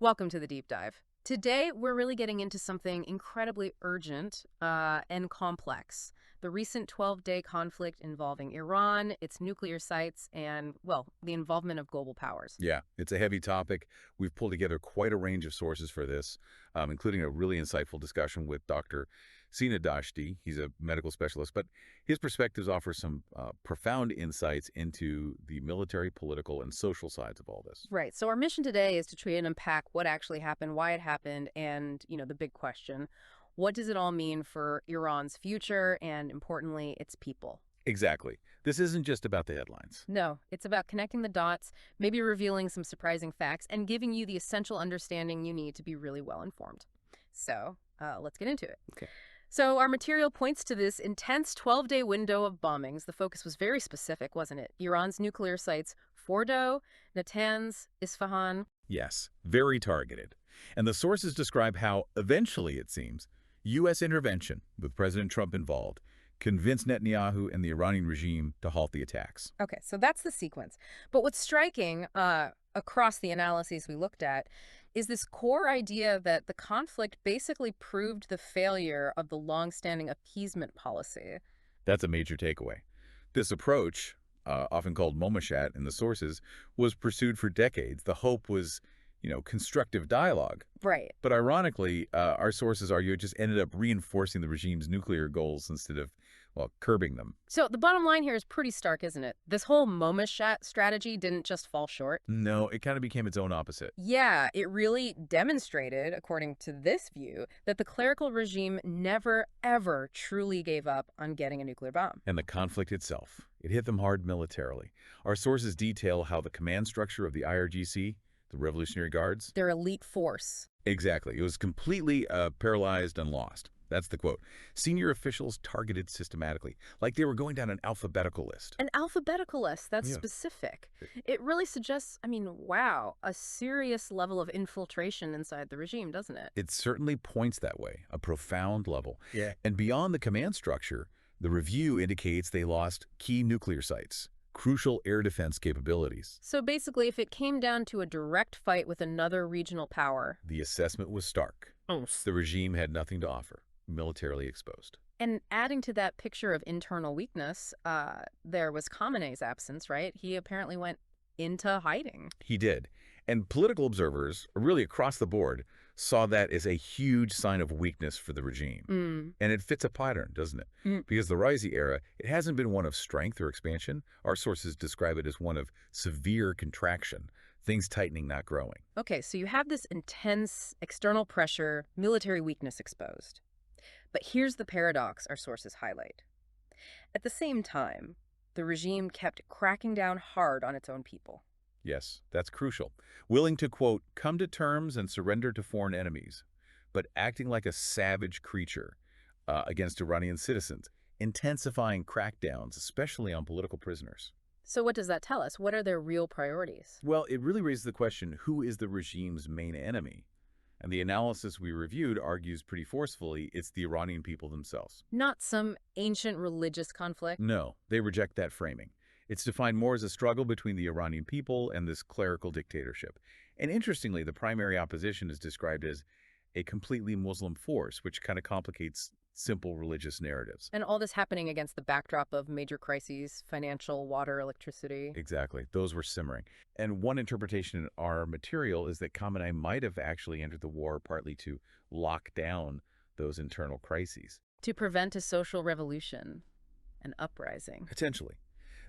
Welcome to the deep dive. Today, we're really getting into something incredibly urgent and complex. The recent 12-day conflict involving Iran, its nuclear sites, and, well, the involvement of global powers. Yeah, it's a heavy topic. We've pulled together quite a range of sources for this, including a really insightful discussion with Dr. Sina Dashti. He's a medical specialist, but his perspectives offer some profound insights into the military, political, and social sides of all this. Right. So our mission today is to try and unpack what actually happened, why it happened, and, the big question, what does it all mean for Iran's future and, importantly, its people? Exactly. This isn't just about the headlines. No, it's about connecting the dots, maybe revealing some surprising facts, and giving you the essential understanding you need to be really well informed. So let's get into it. Okay. So our material points to this intense 12-day window of bombings. The focus was very specific, wasn't it? Iran's nuclear sites, Fordo, Natanz, Isfahan. Yes, very targeted. And the sources describe how, eventually, it seems, U.S. intervention, with President Trump involved, convinced Netanyahu and the Iranian regime to halt the attacks. Okay, so that's the sequence. But what's striking across the analyses we looked at is this core idea that the conflict basically proved the failure of the longstanding appeasement policy. That's a major takeaway. This approach, often called momashat in the sources, was pursued for decades. The hope was, constructive dialogue. Right. But ironically, our sources argue it just ended up reinforcing the regime's nuclear goals instead of, curbing them. So the bottom line here is pretty stark, isn't it? This whole moment strategy didn't just fall short. No, it kind of became its own opposite. Yeah, it really demonstrated, according to this view, that the clerical regime never, ever truly gave up on getting a nuclear bomb. And the conflict itself, it hit them hard militarily. Our sources detail how the command structure of the IRGC, the Revolutionary Guards, Their elite force. exactly, it was completely paralyzed and lost. That's the quote. Senior officials targeted systematically, like they were going down an alphabetical list. An alphabetical list, that's Yeah. specific. It really suggests, wow, a serious level of infiltration inside the regime, doesn't it? It certainly points that way, a profound level. Yeah. And beyond the command structure, the review indicates they lost key nuclear sites, crucial air defense capabilities. So basically, if it came down to a direct fight with another regional power. The assessment was stark. The regime had nothing to offer, militarily exposed. And adding to that picture of internal weakness, there was Khamenei's absence, right? He apparently went into hiding. He did. And political observers, really across the board, saw that as a huge sign of weakness for the regime. And it fits a pattern, doesn't it? Because the Raisi era, it hasn't been one of strength or expansion. Our sources describe it as one of severe contraction, things tightening, not growing. Okay, so you have this intense external pressure, military weakness exposed. But here's the paradox our sources highlight. At the same time, the regime kept cracking down hard on its own people. Yes, that's crucial. Willing to, quote, come to terms and surrender to foreign enemies, but acting like a savage creature against Iranian citizens, intensifying crackdowns, especially on political prisoners. So what does that tell us? What are their real priorities? Well, it really raises the question, who is the regime's main enemy? And the analysis we reviewed argues pretty forcefully it's the Iranian people themselves. Not some ancient religious conflict. No, they reject that framing. It's defined more as a struggle between the Iranian people and this clerical dictatorship. And interestingly, the primary opposition is described as a completely Muslim force, which kind of complicates simple religious narratives. And all this happening against the backdrop of major crises, financial, water, electricity. Exactly. Those were simmering. And one interpretation in our material is that Khamenei might have actually entered the war partly to lock down those internal crises. To prevent a social revolution, an uprising. Potentially.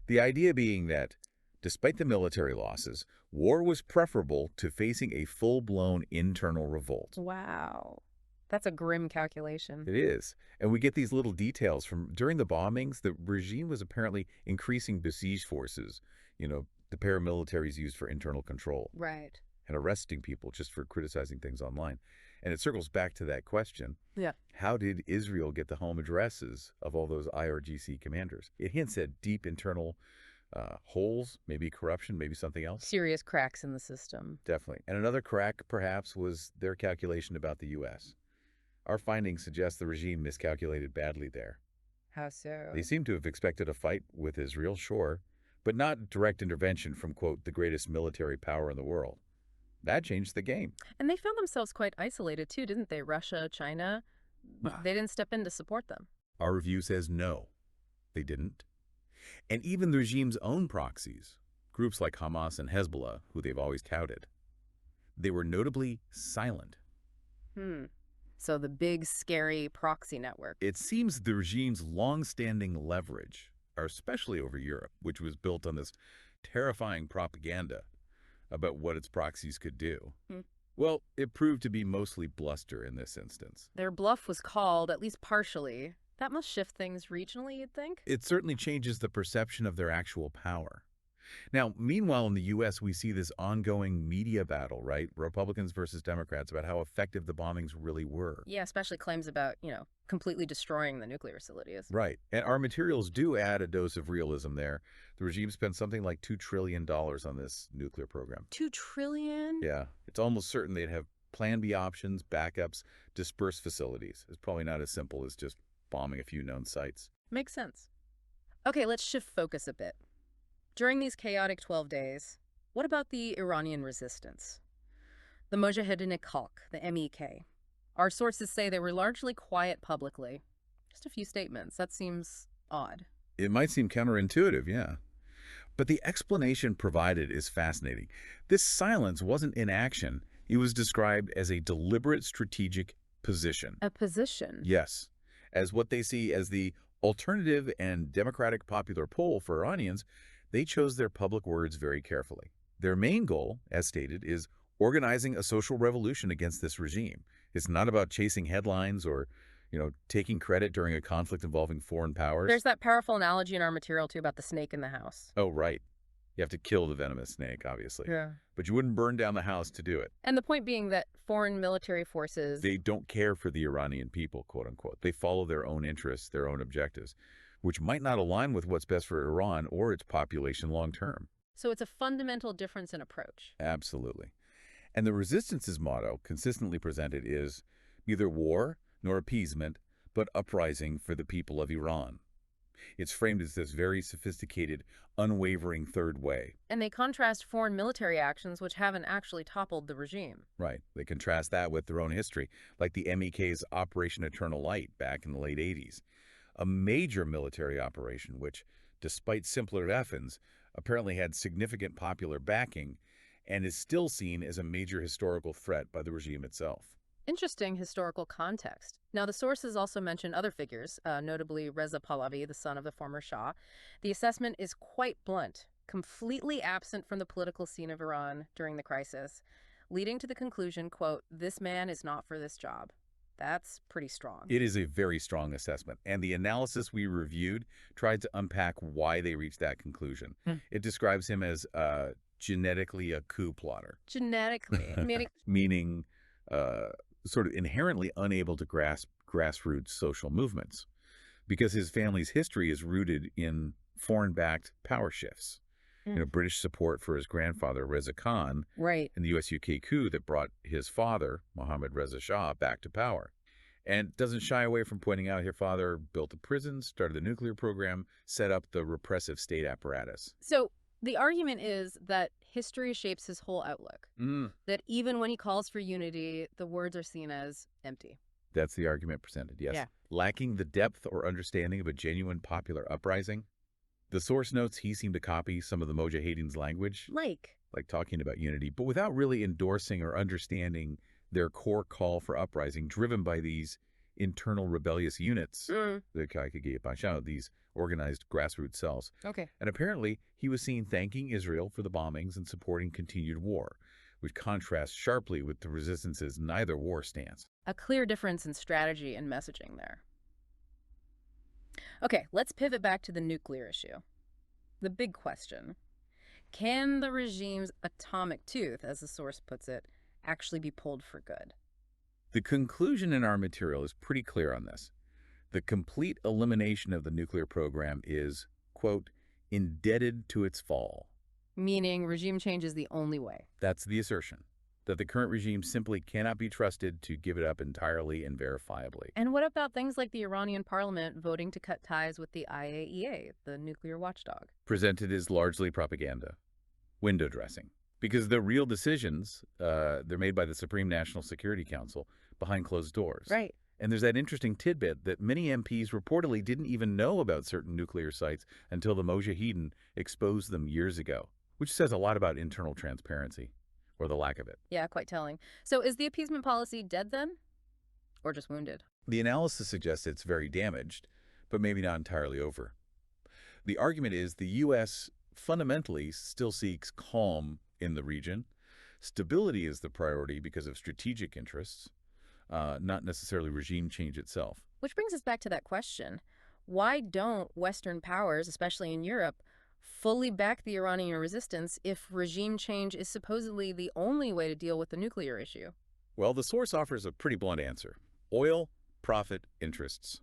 The idea being that, despite the military losses, war was preferable to facing a full-blown internal revolt. Wow. That's a grim calculation. It is. And we get these little details from during the bombings, the regime was apparently increasing besieged forces, the paramilitaries used for internal control. Right. And arresting people just for criticizing things online. And it circles back to that question. Yeah. How did Israel get the home addresses of all those IRGC commanders? It hints at deep internal holes, maybe corruption, maybe something else. Serious cracks in the system. Definitely. And another crack, perhaps, was their calculation about the U.S. Our findings suggest the regime miscalculated badly there. How so? They seem to have expected a fight with Israel, sure, but not direct intervention from, quote, the greatest military power in the world. That changed the game. And they found themselves quite isolated, too, didn't they? Russia, China, they didn't step in to support them. Our review says no, they didn't. And even the regime's own proxies, groups like Hamas and Hezbollah, who they've always touted, they were notably silent. So the big, scary proxy network. It seems the regime's long-standing leverage, especially over Europe, which was built on this terrifying propaganda about what its proxies could do, well, it proved to be mostly bluster in this instance. Their bluff was called, at least partially. That must shift things regionally, you'd think? It certainly changes the perception of their actual power. Now, meanwhile, in the U.S., we see this ongoing media battle, right? Republicans versus Democrats about how effective the bombings really were. Yeah, especially claims about, completely destroying the nuclear facilities. Right. And our materials do add a dose of realism there. The regime spent something like $2 trillion on this nuclear program. $2 trillion? Yeah. It's almost certain they'd have plan B options, backups, dispersed facilities. It's probably not as simple as just bombing a few known sites. Makes sense. Okay, let's shift focus a bit. During these chaotic 12 days, what about the Iranian resistance? The Mojahedin-e-Khalq, the MEK. Our sources say they were largely quiet publicly. Just a few statements. That seems odd. It might seem counterintuitive, yeah. But the explanation provided is fascinating. This silence wasn't inaction. It was described as a deliberate strategic position. A position? Yes. As what they see as the alternative and democratic popular poll for Iranians, they chose their public words very carefully. Their main goal, as stated, is organizing a social revolution against this regime. It's not about chasing headlines or, taking credit during a conflict involving foreign powers. There's that powerful analogy in our material, too, about the snake in the house. Oh, right. You have to kill the venomous snake, obviously. Yeah. But you wouldn't burn down the house to do it. And the point being that foreign military forces... They don't care for the Iranian people, quote unquote. They follow their own interests, their own objectives, which might not align with what's best for Iran or its population long term. So it's a fundamental difference in approach. Absolutely. And the resistance's motto, consistently presented, is neither war nor appeasement, but uprising for the people of Iran. It's framed as this very sophisticated, unwavering third way. And they contrast foreign military actions which haven't actually toppled the regime. Right. They contrast that with their own history, like the MEK's Operation Eternal Light back in the late 80s. A major military operation which, despite simpler weapons, apparently had significant popular backing and is still seen as a major historical threat by the regime itself. Interesting historical context. Now, the sources also mention other figures, notably Reza Pahlavi, the son of the former Shah. The assessment is quite blunt, completely absent from the political scene of Iran during the crisis, leading to the conclusion, quote, "This man is not for this job." That's pretty strong. It is a very strong assessment, and the analysis we reviewed tried to unpack why they reached that conclusion. It describes him as genetically a coup plotter. Genetically? Meaning sort of inherently unable to grasp grassroots social movements, because his family's history is rooted in foreign-backed power shifts. British support for his grandfather, Reza Khan, right, in the US-UK coup that brought his father, Mohammad Reza Shah, back to power. And doesn't shy away from pointing out his father built a prison, started the nuclear program, set up the repressive state apparatus. So the argument is that history shapes his whole outlook, that even when he calls for unity, the words are seen as empty. That's the argument presented, yes. Yeah. Lacking the depth or understanding of a genuine popular uprising. The source notes he seemed to copy some of the Mujahideen's language, like talking about unity, but without really endorsing or understanding their core call for uprising, driven by these internal rebellious units, the Kaikagiyapashao, these organized grassroots cells. Okay. And apparently, he was seen thanking Israel for the bombings and supporting continued war, which contrasts sharply with the resistance's neither war stance. A clear difference in strategy and messaging there. Okay, let's pivot back to the nuclear issue. The big question. Can the regime's atomic tooth, as the source puts it, actually be pulled for good? The conclusion in our material is pretty clear on this. The complete elimination of the nuclear program is, quote, indebted to its fall. Meaning regime change is the only way. That's the assertion, that the current regime simply cannot be trusted to give it up entirely and verifiably. And what about things like the Iranian parliament voting to cut ties with the IAEA, the nuclear watchdog? Presented as largely propaganda, window dressing. because the real decisions, they're made by the Supreme National Security Council behind closed doors. Right. And there's that interesting tidbit that many MPs reportedly didn't even know about certain nuclear sites until the Mujahideen exposed them years ago, which says a lot about internal transparency, or the lack of it. Yeah, quite telling. So is the appeasement policy dead then? Or just wounded? The analysis suggests it's very damaged, but maybe not entirely over. The argument is the U.S. fundamentally still seeks calm in the region. Stability is the priority because of strategic interests, not necessarily regime change itself. Which brings us back to that question. Why don't Western powers, especially in Europe, fully back the Iranian resistance if regime change is supposedly the only way to deal with the nuclear issue? Well, the source offers a pretty blunt answer. Oil, profit, interests.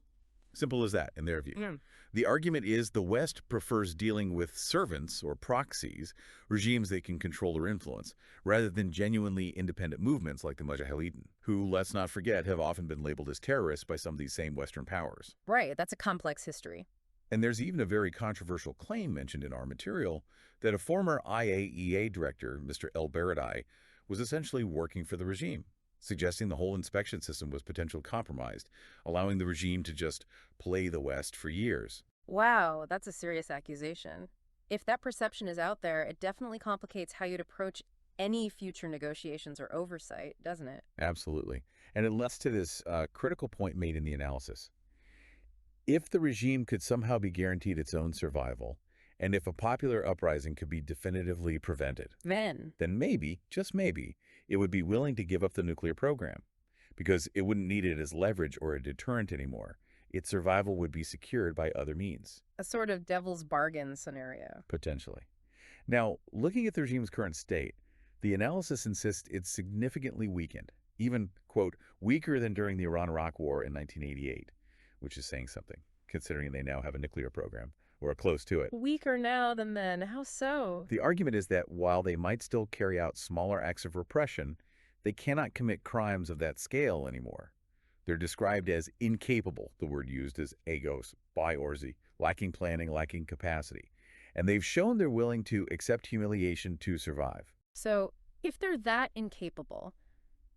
Simple as that, in their view. The argument is the West prefers dealing with servants or proxies, regimes they can control or influence, rather than genuinely independent movements like the Mujahideen, who, let's not forget, have often been labeled as terrorists by some of these same Western powers. Right, that's a complex history. And there's even a very controversial claim mentioned in our material that a former IAEA director, Mr. El-Baradei, was essentially working for the regime, suggesting the whole inspection system was potentially compromised, allowing the regime to just play the West for years. Wow, that's a serious accusation. If that perception is out there, it definitely complicates how you'd approach any future negotiations or oversight, doesn't it? Absolutely. And it leads to this critical point made in the analysis. If the regime could somehow be guaranteed its own survival, and if a popular uprising could be definitively prevented, then maybe, just maybe, it would be willing to give up the nuclear program, because it wouldn't need it as leverage or a deterrent anymore. Its survival would be secured by other means. A sort of devil's bargain scenario. Potentially. Now, looking at the regime's current state, the analysis insists it's significantly weakened, even, quote, weaker than during the Iran-Iraq War in 1988, which is saying something, considering they now have a nuclear program, or close to it. Weaker now than then. How so? The argument is that while they might still carry out smaller acts of repression, they cannot commit crimes of that scale anymore. They're described as incapable, the word used is agos, by Orzi, lacking planning, lacking capacity. And they've shown they're willing to accept humiliation to survive. So, if they're that incapable,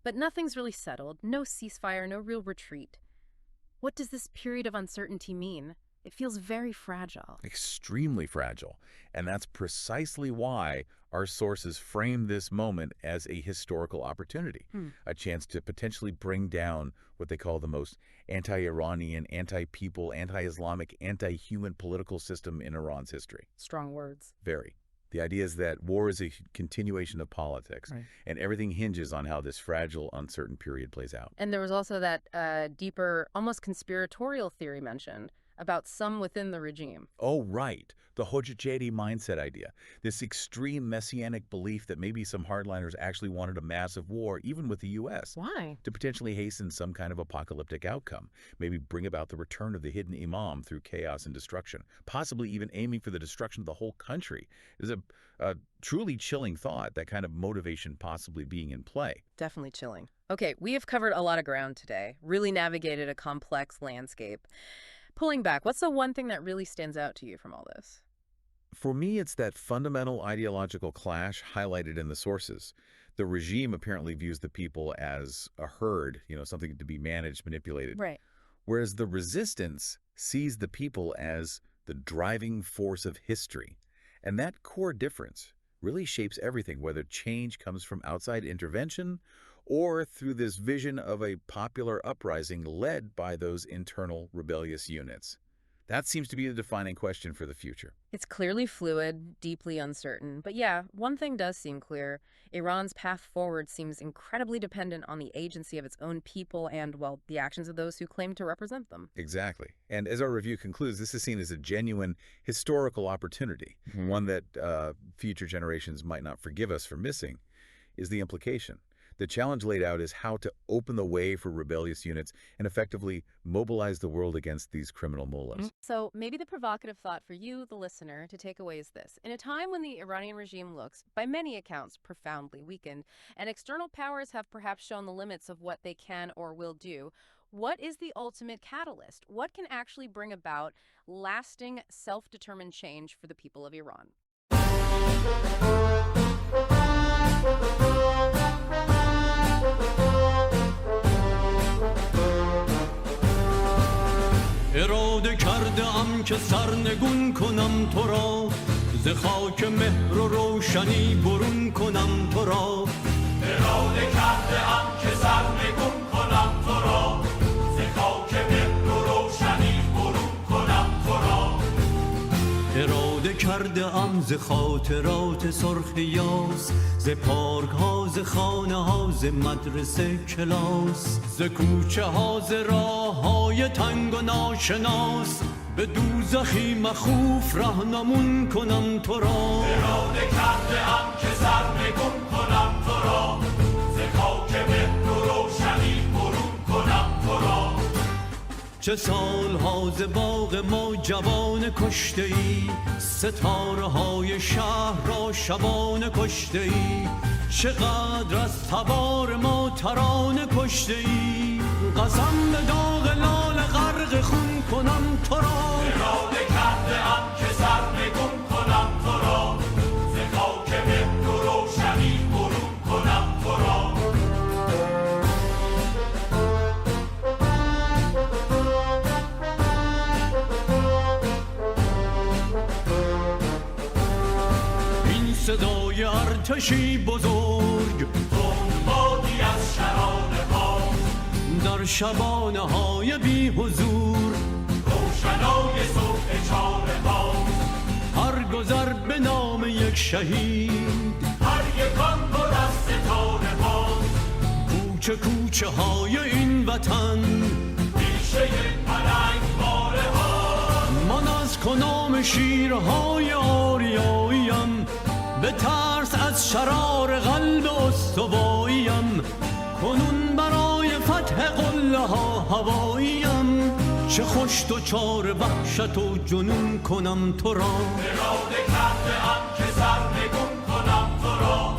but nothing's really settled, no ceasefire, no real retreat, what does this period of uncertainty mean? It feels very fragile. Extremely fragile. And that's precisely why our sources frame this moment as a historical opportunity, a chance to potentially bring down what they call the most anti-Iranian, anti-people, anti-Islamic, anti-human political system in Iran's history. Strong words. Very. The idea is that war is a continuation of politics, and everything hinges on how this fragile, uncertain period plays out. And there was also that deeper, almost conspiratorial theory mentioned about some within the regime. Oh, right. The Hojajedi mindset idea. This extreme messianic belief that maybe some hardliners actually wanted a massive war, even with the U.S. Why? To potentially hasten some kind of apocalyptic outcome. Maybe bring about the return of the hidden imam through chaos and destruction. Possibly even aiming for the destruction of the whole country. It is a truly chilling thought, that kind of motivation possibly being in play. Definitely chilling. Okay, we have covered a lot of ground today. Really navigated a complex landscape. Pulling back, what's the one thing that really stands out to you from all this? For me, it's that fundamental ideological clash highlighted in the sources. The regime apparently views the people as a herd, something to be managed, manipulated. Right. Whereas the resistance sees the people as the driving force of history. And that core difference really shapes everything, whether change comes from outside intervention or through this vision of a popular uprising led by those internal rebellious units. That seems to be the defining question for the future. It's clearly fluid, deeply uncertain. But yeah, one thing does seem clear. Iran's path forward seems incredibly dependent on the agency of its own people and, well, the actions of those who claim to represent them. Exactly. And as our review concludes, this is seen as a genuine historical opportunity, one that future generations might not forgive us for missing, is the implication. The challenge laid out is how to open the way for rebellious units and effectively mobilize the world against these criminal mullahs. So maybe the provocative thought for you, the listener, to take away is this. In a time when the Iranian regime looks, by many accounts, profoundly weakened, and external powers have perhaps shown the limits of what they can or will do, what is the ultimate catalyst? What can actually bring about lasting, self-determined change for the people of Iran? اراده کرده ام که سرنگون کنم تو را، ز خاک مهر و روشنی برون کنم تو را. اراده کرده ام که سرنگون کنم تو را، ز خاک مهر و روشنی برون کنم تو را. اراده کرده ام ز خاطرات سرخ یاس، ز پارک ها، ز خانه ها، ز مدرسه کلاس، ز کوچه ها، ز راه های تنگ و ناشناس، به دوزخی مخوف راهنمون کنم تو را. اراده کرده ام که سرنگون کنم تو را، ز خاک مهر و روشنی برون کنم تو را. چه سالها ز باغ ما جوان کشته ای، ستاره های شهر را شبانه کشته ای. چقدر از تبار ما ترانه کشته ای، قسم به داغ لال غرق خون کنم تو را. اراده کرده ام که سرنگون کنم تو را، ز خاک مهر و روشنی برون کنم تو را. این صدای ارتشی بزرگ، بادی از شران باز، در شبانه های بی حضور، روشنای صبح چار باز. هر گذر به نام یک شهید، هر یکان پر از ستاره باز. کوچه کوچه های این وطن، ریشه پلنگ باره ها. من از کنام شیرهای آریاییم، به ترس از شرار قلب استواییم. کنون برای فتح قله ها هواییم، چه خوش دچار وحشت و جنون کنم تو را. اراده کرده ام که سرنگون کنم تو را،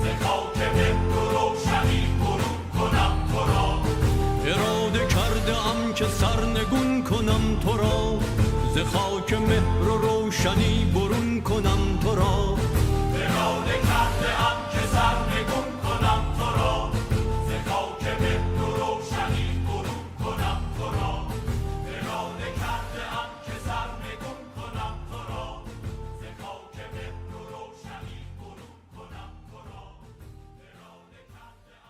ز خاک مهر و روشنی برون کنم تو را. اراده کرده ام که سرنگون کنم تو را، ز خاک مهر و روشنی برون کنم تو را.